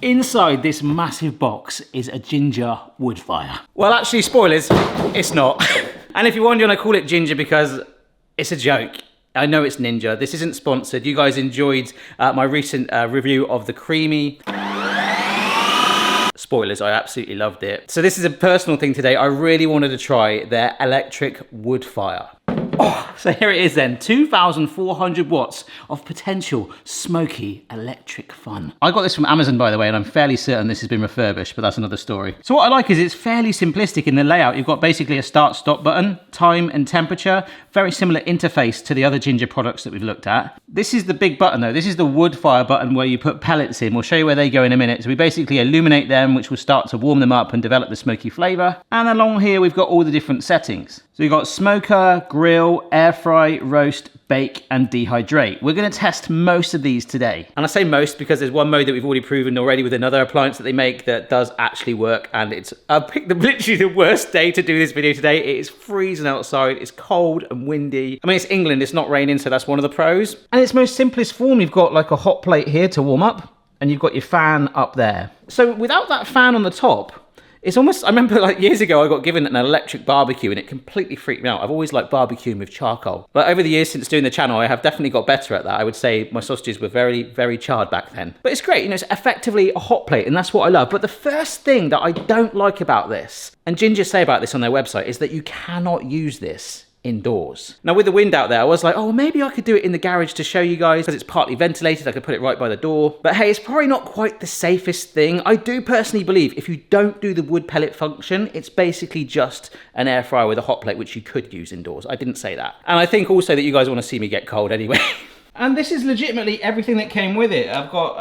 Inside this massive box is a ginger woodfire. Well, actually, spoilers, it's not. And if you're wondering, I call it ginger because it's a joke. I know it's Ninja. This isn't sponsored. You guys enjoyed my recent review of the creamy. Spoilers, I absolutely loved it. So this is a personal thing today. I really wanted to try their electric woodfire. Oh, so here it is then, 2,400 watts of potential smoky electric fun. I got this from Amazon, by the way, and I'm fairly certain this has been refurbished, but that's another story. So what I like is it's fairly simplistic in the layout. You've got basically a start-stop button, time and temperature, very similar interface to the other ginger products that we've looked at. This is the big button though. This is the woodfire button where you put pellets in. We'll show you where they go in a minute. So we basically illuminate them, which will start to warm them up and develop the smoky flavor. And along here, we've got all the different settings. So you've got smoker, grill, air fry, roast, bake, and dehydrate. We're gonna test most of these today. And I say most because there's one mode that we've already proven already with another appliance that they make that does actually work, and it's I picked literally the worst day to do this video today. It is freezing outside, it's cold and windy. I mean, it's England, it's not raining, so that's one of the pros. And its most simplest form, you've got like a hot plate here to warm up, and you've got your fan up there. So without that fan on the top, it's almost, I remember like years ago, I got given an electric barbecue and it completely freaked me out. I've always liked barbecuing with charcoal. But over the years since doing the channel, I have definitely got better at that. I would say my sausages were very, very charred back then. But it's great, you know, it's effectively a hot plate and that's what I love. But the first thing that I don't like about this, and Ginger say about this on their website, is that you cannot use this indoors. Now with the wind out there, I was like, oh, maybe I could do it in the garage to show you guys because it's partly ventilated. I could put it right by the door. But hey, it's probably not quite the safest thing. I do personally believe if you don't do the wood pellet function, it's basically just an air fryer with a hot plate, which you could use indoors. I didn't say that. And I think also that you guys want to see me get cold anyway. And this is legitimately everything that came with it. I've got,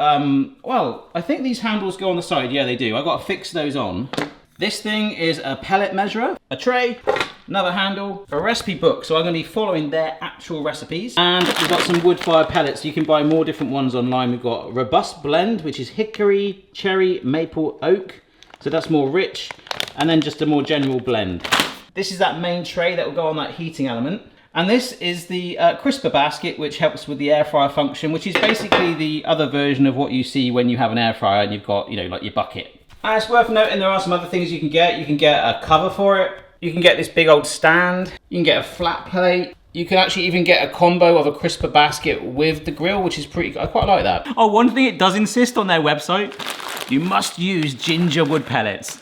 well, I think these handles go on the side. Yeah, they do. I've got to fix those on. This thing is a pellet measurer, a tray, another handle, a recipe book. So I'm going to be following their actual recipes. And we've got some wood fire pellets. You can buy more different ones online. We've got a robust blend, which is hickory, cherry, maple, oak. So that's more rich. And then just a more general blend. This is that main tray that will go on that heating element. And this is the crisper basket, which helps with the air fryer function, which is basically the other version of what you see when you have an air fryer and you've got, you know, like your bucket. And it's worth noting there are some other things you can get. You can get a cover for it. You can get this big old stand. You can get a flat plate. You can actually even get a combo of a crisper basket with the grill, which is pretty good. I quite like that. Oh, one thing it does insist on their website, you must use ginger wood pellets.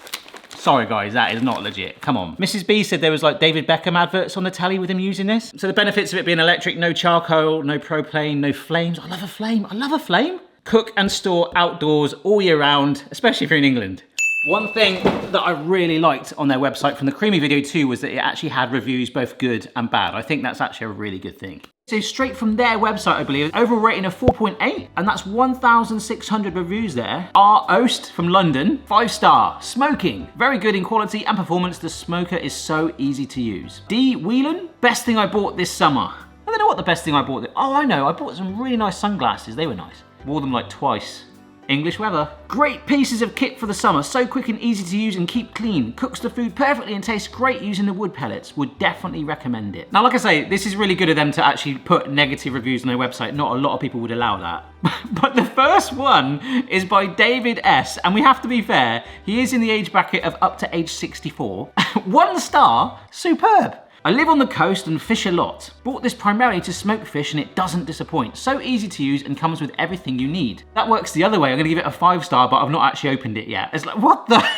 Sorry guys, that is not legit. Come on. Mrs. B said there was like David Beckham adverts on the telly with him using this. So the benefits of it being electric, no charcoal, no propane, no flames. I love a flame. I love a flame. Cook and store outdoors all year round, especially if you're in England. One thing that I really liked on their website from the creamy video too was that it actually had reviews both good and bad. I think that's actually a really good thing. So straight from their website, I believe, overall rating of 4.8, and that's 1,600 reviews there. R. Oast from London, 5-star, smoking, very good in quality and performance. The smoker is so easy to use. D. Whelan, best thing I bought this summer. I don't know what the best thing I bought. Oh, I know, I bought some really nice sunglasses. They were nice. Wore them like twice. English weather. Great pieces of kit for the summer. So quick and easy to use and keep clean. Cooks the food perfectly and tastes great using the wood pellets. Would definitely recommend it. Now, like I say, this is really good of them to actually put negative reviews on their website. Not a lot of people would allow that. But the first one is by David S. And we have to be fair, he is in the age bracket of up to age 64. 1 star, superb. I live on the coast and fish a lot. Bought this primarily to smoke fish and it doesn't disappoint. So easy to use and comes with everything you need. That works the other way. I'm gonna give it a 5-star, but I've not actually opened it yet. It's like, what the?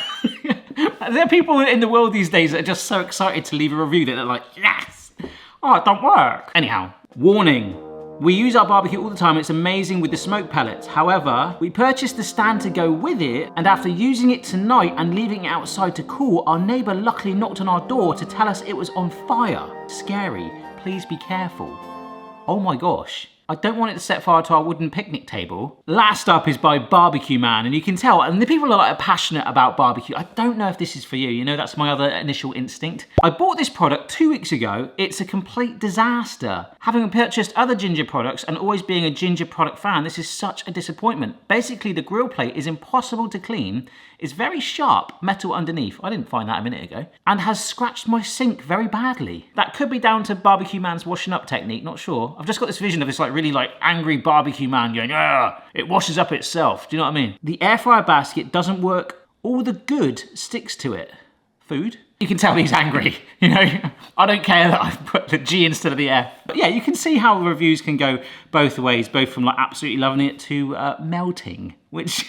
There are people in the world these days that are just so excited to leave a review that they're like, yes. Oh, it don't work. Anyhow, warning. We use our barbecue all the time. It's amazing with the smoke pellets. However, we purchased the stand to go with it, and after using it tonight and leaving it outside to cool, our neighbor luckily knocked on our door to tell us it was on fire. Scary. Please be careful. Oh my gosh. I don't want it to set fire to our wooden picnic table. Last up is by Barbecue Man, and you can tell, and the people are like passionate about barbecue. I don't know if this is for you, you know, that's my other initial instinct. I bought this product 2 weeks ago. It's a complete disaster. Having purchased other ginger products and always being a ginger product fan, this is such a disappointment. Basically, the grill plate is impossible to clean, is very sharp, metal underneath, I didn't find that a minute ago, and has scratched my sink very badly. That could be down to Barbecue Man's washing up technique, not sure. I've just got this vision of this like really like angry barbecue man going, "Ah, it washes up itself." Do you know what I mean? The air fryer basket doesn't work. All the good sticks to it. Food. You can tell he's angry, you know? I don't care that I've put the G instead of the F. But yeah, you can see how reviews can go both ways, both from like absolutely loving it to melting, which,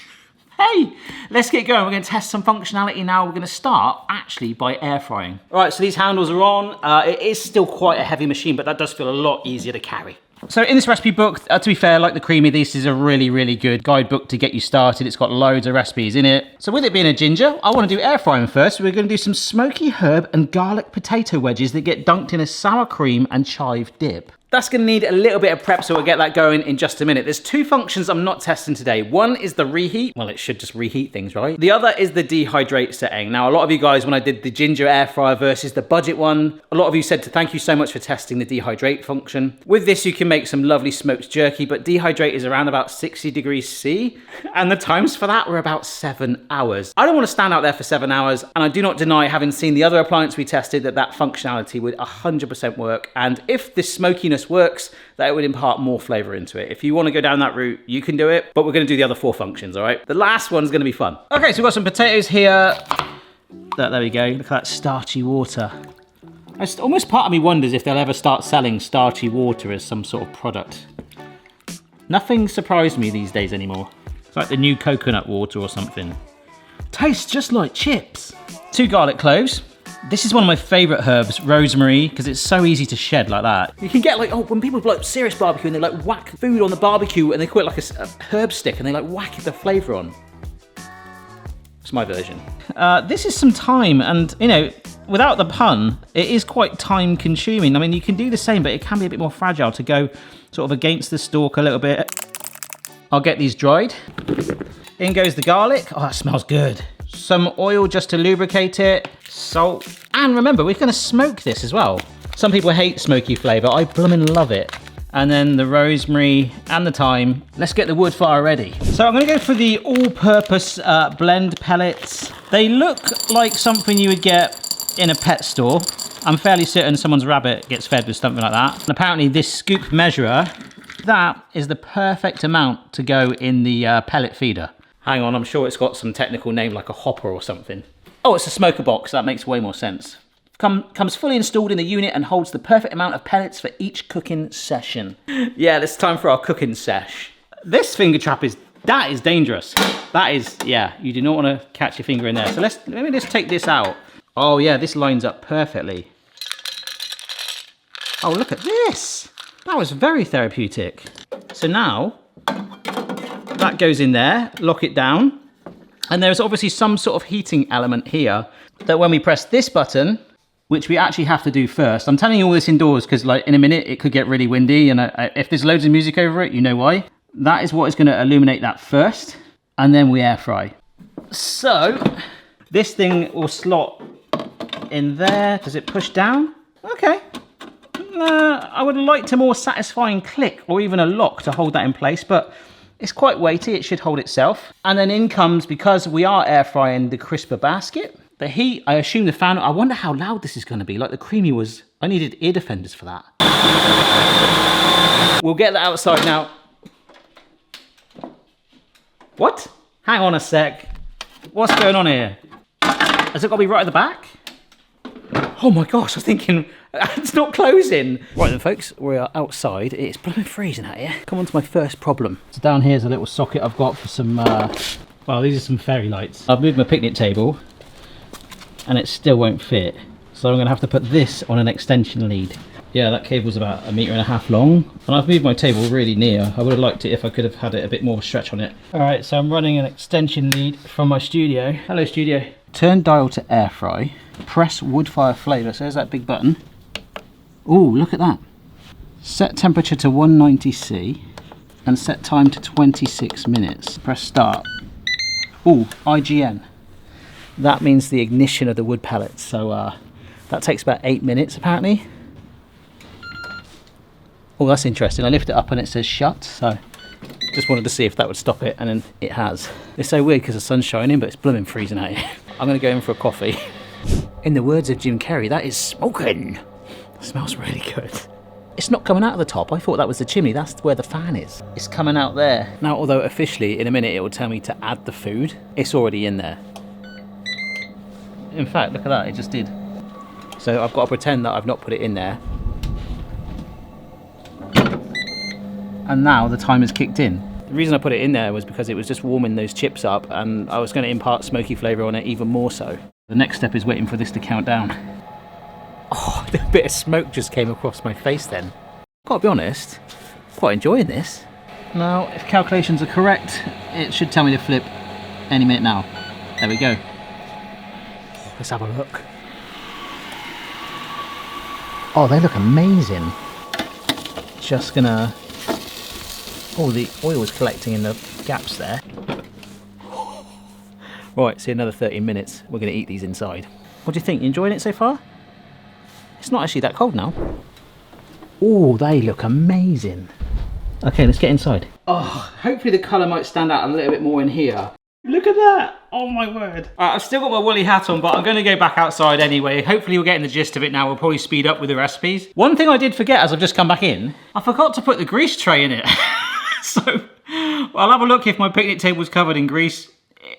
hey, let's get going. We're gonna test some functionality now. We're gonna start actually by air frying. All right, so these handles are on. It is still quite a heavy machine, but that does feel a lot easier to carry. So in this recipe book, to be fair, like the Creamy, this is a really, really good guidebook to get you started. It's got loads of recipes in it. So with it being a ginger, I want to do air frying first. We're going to do some smoky herb and garlic potato wedges that get dunked in a sour cream and chive dip. That's going to need a little bit of prep, so we'll get that going in just a minute. There's two functions I'm not testing today. One is the reheat. Well, it should just reheat things, right? The other is the dehydrate setting. Now, a lot of you guys, when I did the ginger air fryer versus the budget one, a lot of you said to thank you so much for testing the dehydrate function. With this, you can make some lovely smoked jerky, but dehydrate is around about 60 degrees C, and the times for that were about 7 hours. I don't want to stand out there for 7 hours, and I do not deny, having seen the other appliance we tested, that functionality would 100% work. And if this smokiness works, that it would impart more flavor into it. If you want to go down that route, you can do it, but we're going to do the other 4 functions, all right? The last one's going to be fun. Okay, so we've got some potatoes here. There we go. Look at that starchy water. Almost part of me wonders if they'll ever start selling starchy water as some sort of product. Nothing surprised me these days anymore. It's like the new coconut water or something. Tastes just like chips. 2 garlic cloves. This is one of my favourite herbs, rosemary, because it's so easy to shed like that. You can get like, oh, when people like serious barbecue and they like whack food on the barbecue and they call it like a herb stick and they like whack the flavour on. It's my version. This is some time, and you know, without the pun, it is quite time consuming. I mean, you can do the same, but it can be a bit more fragile to go sort of against the stalk a little bit. I'll get these dried. In goes the garlic. Oh, that smells good. Some oil just to lubricate it, salt, and remember, we're gonna smoke this as well. Some people hate smoky flavor, I blooming love it. And then the rosemary and the thyme. Let's get the wood fire ready. So I'm gonna go for the all-purpose blend pellets. They look like something you would get in a pet store. I'm fairly certain someone's rabbit gets fed with something like that. And apparently this scoop measurer, that is the perfect amount to go in the pellet feeder. Hang on, I'm sure it's got some technical name like a hopper or something. Oh, it's a smoker box. That makes way more sense. Comes fully installed in the unit and holds the perfect amount of pellets for each cooking session. Yeah, it's time for our cooking sesh. This finger trap that is dangerous. That is, yeah, you do not want to catch your finger in there. So let me just take this out. Oh yeah, this lines up perfectly. Oh, look at this. That was very therapeutic. So now, that goes in there, lock it down. And there's obviously some sort of heating element here that when we press this button, which we actually have to do first. I'm telling you all this indoors because like in a minute it could get really windy, and if there's loads of music over it, you know why. That is what is going to illuminate that first, and then we air fry. So this thing will slot in there. Does it push down? Okay. I would like a more satisfying click or even a lock to hold that in place, but it's quite weighty, it should hold itself. And then in comes, because we are air frying the crisper basket, the heat, I assume the fan, I wonder how loud this is gonna be. Like the Creamy was, I needed ear defenders for that. We'll get that outside now. What? Hang on a sec. What's going on here? Has it got to be right at the back? Oh my gosh, I was thinking, it's not closing. Right then folks, we are outside. It's blooming freezing out here. Come on to my first problem. So down here's a little socket I've got for some, well, these are some fairy lights. I've moved my picnic table and it still won't fit. So I'm gonna have to put this on an extension lead. Yeah, that cable's about 1.5 meters long. And I've moved my table really near. I would have liked it if I could have had it a bit more stretch on it. All right, so I'm running an extension lead from my studio. Hello studio. Turn dial to air fry. Press Woodfire flavor. So there's that big button. Ooh, look at that. Set temperature to 190°C and set time to 26 minutes. Press start. Ooh, IGN. That means the ignition of the wood pellets. So that takes about 8 minutes apparently. Oh, that's interesting. I lift it up and it says shut. So just wanted to see if that would stop it, and then it has. It's so weird because the sun's shining, but it's blooming freezing out here. I'm gonna go in for a coffee. In the words of Jim Carrey, that is smoking. It smells really good. It's not coming out of the top. I thought that was the chimney. That's where the fan is. It's coming out there. Now, although officially in a minute it will tell me to add the food, it's already in there. In fact, look at that, it just did. So I've got to pretend that I've not put it in there. And now the timer's kicked in. The reason I put it in there was because it was just warming those chips up and I was going to impart smoky flavour on it even more so. The next step is waiting for this to count down. Oh, a bit of smoke just came across my face then. Gotta be honest, quite enjoying this. Now, if calculations are correct, it should tell me to flip any minute now. There we go. Let's have a look. Oh, they look amazing. Just gonna... Oh, the oil's collecting in the gaps there. Right, see, another 30 minutes. We're gonna eat these inside. What do you think? You enjoying it so far? It's not actually that cold now. Oh, they look amazing. Okay, let's get inside. Oh, hopefully the colour might stand out a little bit more in here. Look at that! Oh my word. Alright, I've still got my woolly hat on, but I'm going to go back outside anyway. Hopefully we're getting the gist of it now. We'll probably speed up with the recipes. One thing I did forget as I've just come back in, I forgot to put the grease tray in it. So, I'll have a look if my picnic table's covered in grease.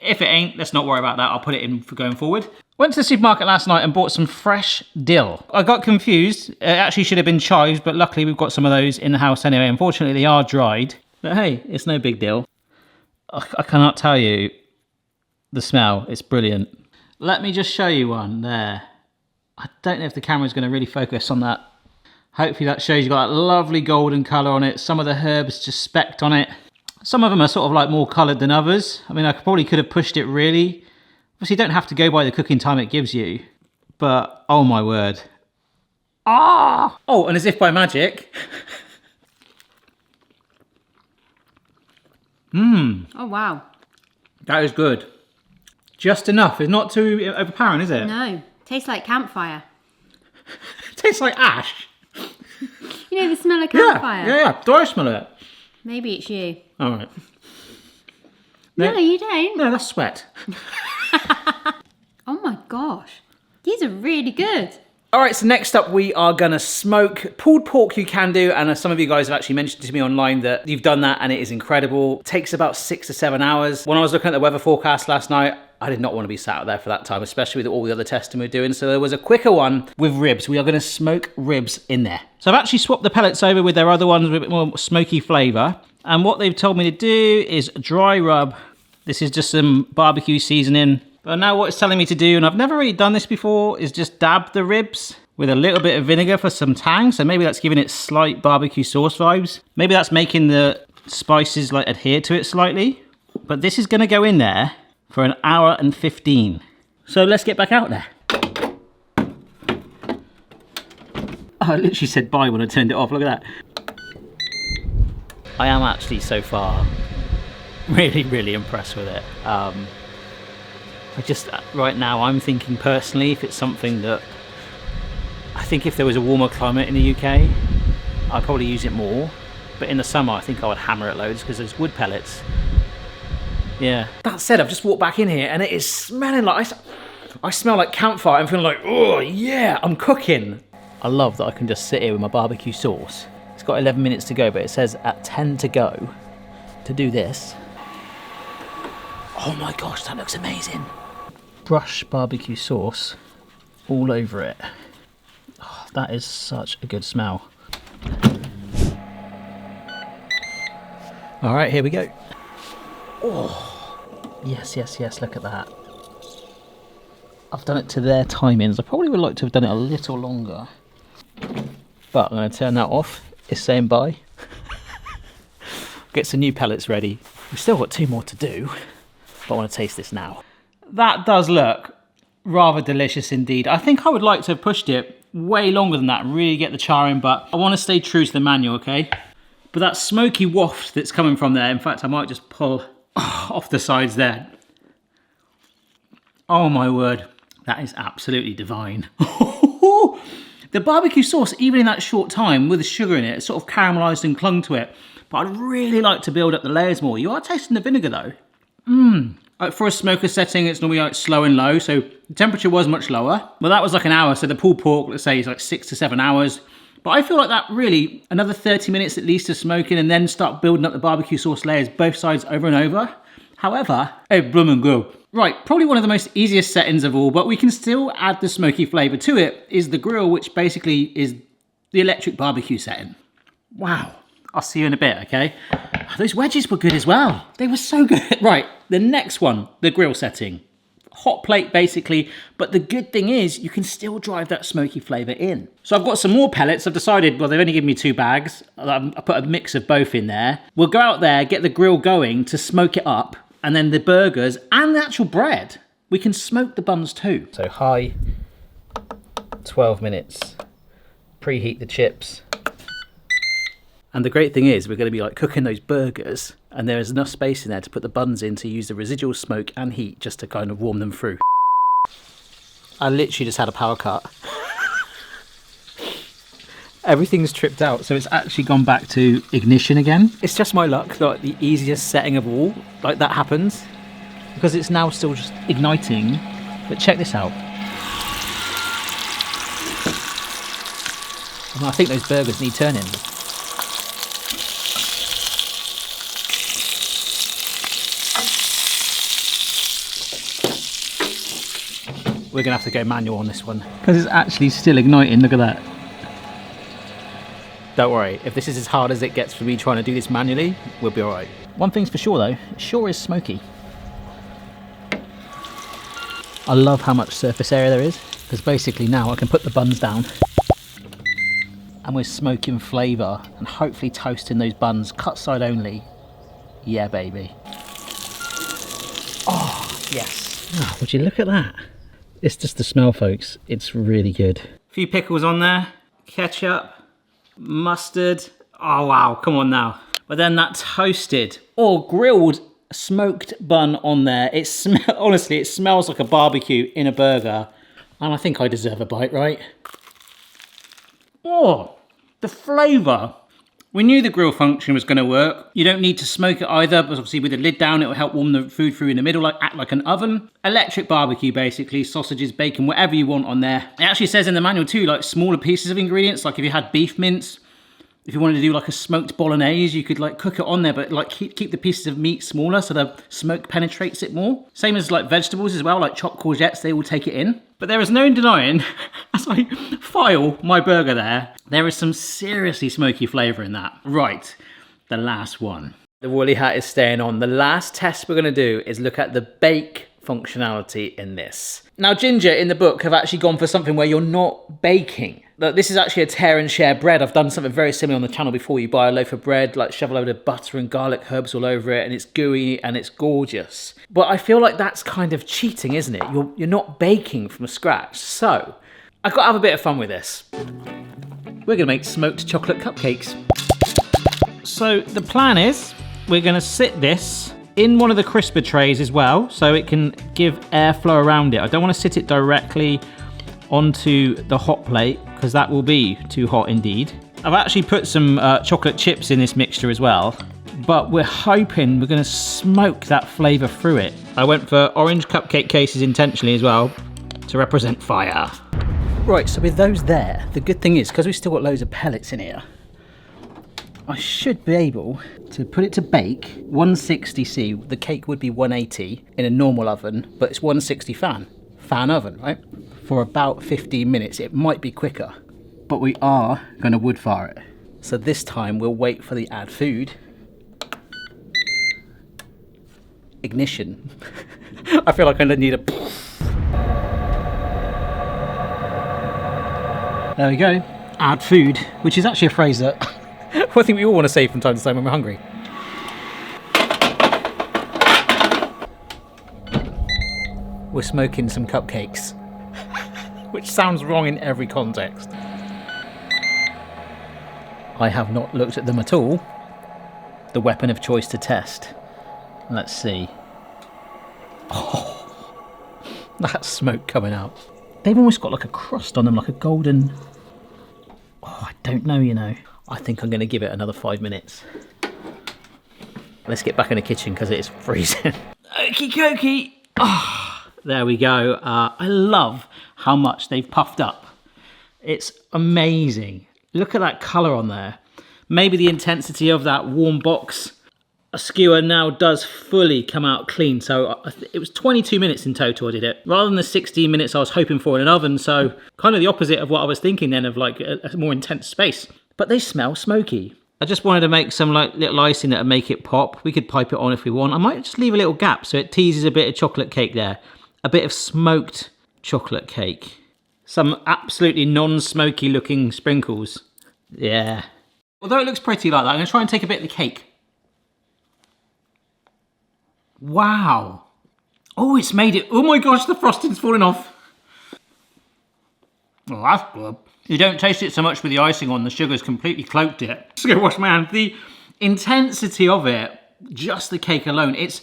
If it ain't, let's not worry about that. I'll put it in for going forward. Went to the supermarket last night and bought some fresh dill. I got confused. It actually should have been chives, but luckily we've got some of those in the house anyway. Unfortunately, they are dried. But hey, it's no big deal. I cannot tell you the smell. It's brilliant. Let me just show you one there. I don't know if the camera's going to really focus on that. Hopefully that shows you got that lovely golden colour on it. Some of the herbs just specked on it. Some of them are sort of like more coloured than others. I mean, I probably could have pushed it really. Obviously, you don't have to go by the cooking time it gives you. But, oh my word. Ah! Oh, and as if by magic. Mmm. Oh, wow. That is good. Just enough. It's not too overpowering, is it? No. Tastes like campfire. Tastes like ash. You know the smell of campfire? Yeah. Do I smell it? Maybe it's you. All right. No, you don't. No, that's sweat. Oh my gosh. These are really good. All right, so next up we are gonna smoke pulled pork you can do, and some of you guys have actually mentioned to me online that you've done that and it is incredible. It takes about 6 to 7 hours. When I was looking at the weather forecast last night, I did not want to be sat out there for that time, especially with all the other testing we're doing. So there was a quicker one with ribs. We are gonna smoke ribs in there. So I've actually swapped the pellets over with their other ones with a bit more smoky flavor. And what they've told me to do is dry rub. This is just some barbecue seasoning. But now what it's telling me to do, and I've never really done this before, is just dab the ribs with a little bit of vinegar for some tang. So maybe that's giving it slight barbecue sauce vibes. Maybe that's making the spices like adhere to it slightly. But this is gonna go in there for 1 hour and 15. So let's get back out there. Oh, I literally said bye when I turned it off, look at that. I am actually so far really impressed with it. Right now I'm thinking personally, if it's something that, I think if there was a warmer climate in the UK, I'd probably use it more. But in the summer, I think I would hammer it loads because there's wood pellets. Yeah. That said, I've just walked back in here and it is smelling like, I smell like campfire. I'm feeling like, oh yeah, I'm cooking. I love that I can just sit here with my barbecue sauce. It's got 11 minutes to go, but it says at 10 to go to do this. Oh my gosh, that looks amazing. Brush barbecue sauce all over it. Oh, that is such a good smell. All right, here we go. Oh, yes, look at that. I've done it to their timings. I probably would like to have done it a little longer. But I'm going to turn that off. It's saying bye. Get some new pellets ready. We've still got 2 more to do, but I want to taste this now. That does look rather delicious indeed. I think I would like to have pushed it way longer than that, really get the char in, but I want to stay true to the manual, okay? But that smoky waft that's coming from there, in fact, I might just pull off the sides there. Oh my word, that is absolutely divine. The barbecue sauce, even in that short time with the sugar in it, it's sort of caramelized and clung to it. But I'd really like to build up the layers more. You are tasting the vinegar though. For a smoker setting, it's normally like slow and low, so the temperature was much lower. Well, that was like an hour, so the pulled pork, let's say, is like 6 to 7 hours. But I feel like that really, another 30 minutes at least of smoking and then start building up the barbecue sauce layers both sides over and over. However, hey, bloomin' good. Right, probably one of the most easiest settings of all, but we can still add the smoky flavour to it, is the grill, which basically is the electric barbecue setting. Wow. I'll see you in a bit, okay? Those wedges were good as well. They were so good. Right, the next one, the grill setting. Hot plate basically, but the good thing is you can still drive that smoky flavour in. So I've got some more pellets. I've decided, well, they've only given me 2 bags. I put a mix of both in there. We'll go out there, get the grill going to smoke it up, and then the burgers and the actual bread, we can smoke the buns too. So high, 12 minutes. Preheat the chips. And the great thing is we're going to be like cooking those burgers and there is enough space in there to put the buns in to use the residual smoke and heat just to kind of warm them through. I literally just had a power cut. Everything's tripped out, so it's actually gone back to ignition again. It's just my luck, like the easiest setting of all, like that happens. Because it's now still just igniting, but check this out. I think those burgers need turning. We're gonna have to go manual on this one because it's actually still igniting. Look at that. Don't worry, if this is as hard as it gets for me trying to do this manually, we'll be all right. One thing's for sure though, it sure is smoky. I love how much surface area there is because basically now I can put the buns down and we're smoking flavour and hopefully toasting those buns, cut side only. Yeah, baby. Oh, yes. Oh, would you look at that? It's just the smell, folks. It's really good. A few pickles on there, ketchup, mustard. Oh, wow, come on now. But then that toasted or grilled smoked bun on there. Honestly, it smells like a barbecue in a burger. And I think I deserve a bite, right? Oh, the flavour. We knew the grill function was going to work. You don't need to smoke it either, but obviously with the lid down, it will help warm the food through in the middle, act like an oven. Electric barbecue, basically, sausages, bacon, whatever you want on there. It actually says in the manual too, like smaller pieces of ingredients, like if you had beef mince, if you wanted to do like a smoked bolognese, you could like cook it on there, but like keep the pieces of meat smaller so the smoke penetrates it more. Same as like vegetables as well, like chopped courgettes, they will take it in. But there is no denying, as I file my burger there is some seriously smoky flavour in that. Right, the last one. The woolly hat is staying on. The last test we're gonna do is look at the bake functionality in this. Now, Ginger in the book have actually gone for something where you're not baking. Look, this is actually a tear and share bread. I've done something very similar on the channel before. You buy a loaf of bread, like shove a load of butter and garlic herbs all over it, and it's gooey and it's gorgeous. But I feel like that's kind of cheating, isn't it? You're not baking from scratch. So I've got to have a bit of fun with this. We're gonna make smoked chocolate cupcakes. So the plan is we're gonna sit this in one of the crisper trays as well, so it can give airflow around it. I don't want to sit it directly onto the hot plate because that will be too hot indeed. I've actually put some chocolate chips in this mixture as well, but we're hoping we're going to smoke that flavour through it. I went for orange cupcake cases intentionally as well to represent fire. Right, so with those there, the good thing is because we've still got loads of pellets in here, I should be able to put it to bake 160C. The cake would be 180 in a normal oven, but it's 160 fan oven, right? For about 15 minutes. It might be quicker, but we are going to wood fire it. So this time we'll wait for the add food. Ignition. I feel like I need a... There we go. Add food, which is actually a phrase that I think we all want to say from time to time when we're hungry. We're smoking some cupcakes, which sounds wrong in every context. I have not looked at them at all. The weapon of choice to test. Let's see. Oh, that's smoke coming out. They've almost got like a crust on them, like a golden... Oh, I don't know, you know. I think I'm going to give it another 5 minutes. Let's get back in the kitchen because it is freezing. Okie dokie. Oh, there we go. I love how much they've puffed up. It's amazing. Look at that colour on there. Maybe the intensity of that warm box skewer now does fully come out clean. So it was 22 minutes in total I did it, rather than the 16 minutes I was hoping for in an oven. So kind of the opposite of what I was thinking then, of like a more intense space. But they smell smoky. I just wanted to make some like little icing that would make it pop. We could pipe it on if we want. I might just leave a little gap so it teases a bit of chocolate cake there. A bit of smoked chocolate cake. Some absolutely non-smoky looking sprinkles. Yeah. Although it looks pretty like that, I'm going to try and take a bit of the cake. Wow. Oh, it's made it. Oh my gosh, the frosting's falling off. Oh, that's good. You don't taste it so much with the icing on, the sugar's completely cloaked it. Just go wash my hands. The intensity of it, just the cake alone, it's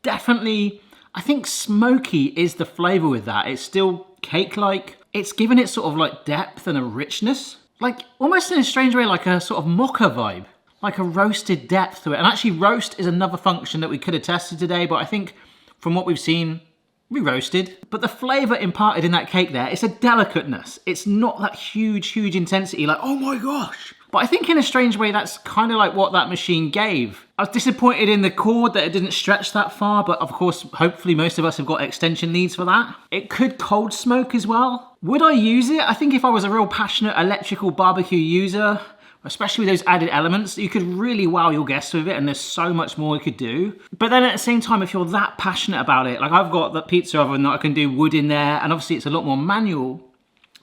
definitely, I think smoky is the flavour with that. It's still cake-like. It's given it sort of like depth and a richness. Like almost in a strange way, like a sort of mocha vibe. Like a roasted depth to it. And actually roast is another function that we could have tested today, but I think from what we've seen, we roasted. But the flavour imparted in that cake there, it's a delicateness. It's not that huge intensity, like, oh my gosh. But I think in a strange way, that's kind of like what that machine gave. I was disappointed in the cord that it didn't stretch that far, but of course, hopefully most of us have got extension leads for that. It could cold smoke as well. Would I use it? I think if I was a real passionate electrical barbecue user, especially with those added elements, you could really wow your guests with it, and there's so much more you could do. But then at the same time, if you're that passionate about it, like I've got the pizza oven that I can do wood in there, and obviously it's a lot more manual,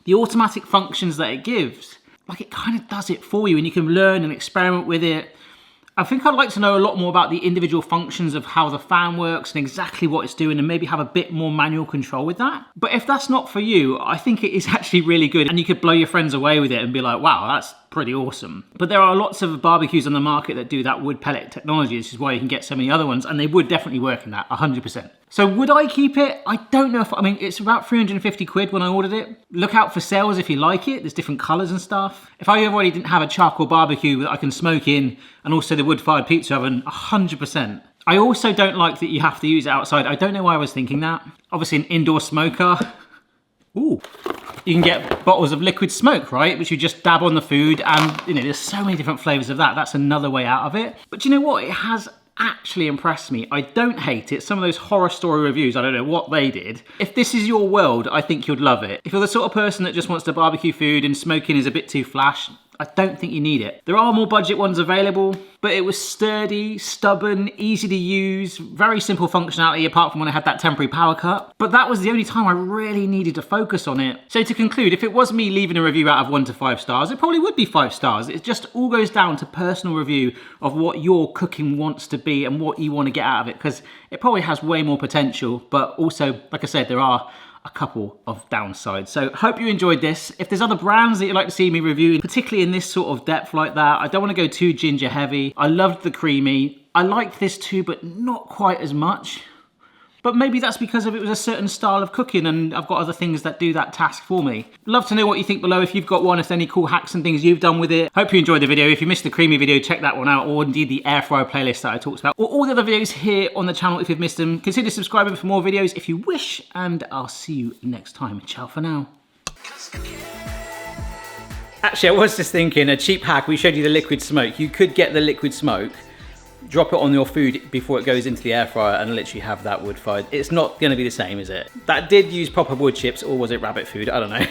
the automatic functions that it gives, like it kind of does it for you, and you can learn and experiment with it. I think I'd like to know a lot more about the individual functions of how the fan works and exactly what it's doing, and maybe have a bit more manual control with that. But if that's not for you, I think it is actually really good, and you could blow your friends away with it and be like, wow, that's pretty awesome. But there are lots of barbecues on the market that do that wood pellet technology. This is why you can get so many other ones, and they would definitely work in that, 100%. So would I keep it? I don't know if, I mean, it's about 350 quid when I ordered it. Look out for sales if you like it. There's different colours and stuff. If I already didn't have a charcoal barbecue that I can smoke in, and also the wood-fired pizza oven, 100%. I also don't like that you have to use it outside. I don't know why I was thinking that. Obviously an indoor smoker. Ooh. You can get bottles of liquid smoke, right? Which you just dab on the food, and you know, there's so many different flavours of that. That's another way out of it. But you know what? It has actually impressed me. I don't hate it. Some of those horror story reviews, I don't know what they did. If this is your world, I think you'd love it. If you're the sort of person that just wants to barbecue food and smoking is a bit too flash, I don't think you need it. There are more budget ones available, but it was sturdy, stubborn, easy to use, very simple functionality apart from when I had that temporary power cut. But that was the only time I really needed to focus on it. So to conclude, if it was me leaving a review out of 1 to 5 stars, it probably would be 5 stars. It just all goes down to personal review of what your cooking wants to be and what you want to get out of it, because it probably has way more potential, but also, like I said, there are a couple of downsides. So hope you enjoyed this. If there's other brands that you'd like to see me review, particularly in this sort of depth like that, I don't want to go too ginger heavy. I loved the creamy. I liked this too, but not quite as much. But maybe that's because of it was a certain style of cooking, and I've got other things that do that task for me. Love to know what you think below, if you've got one, if there's any cool hacks and things you've done with it. Hope you enjoyed the video. If you missed the creamy video, check that one out, or indeed the air fryer playlist that I talked about, or all the other videos here on the channel if you've missed them. Consider subscribing for more videos if you wish, and I'll see you next time. Ciao for now. Actually, I was just thinking, a cheap hack, we showed you the liquid smoke. You could get the liquid smoke, drop it on your food before it goes into the air fryer, and literally have that wood fired. It's not going to be the same, is it? That did use proper wood chips, or was it rabbit food? I don't know.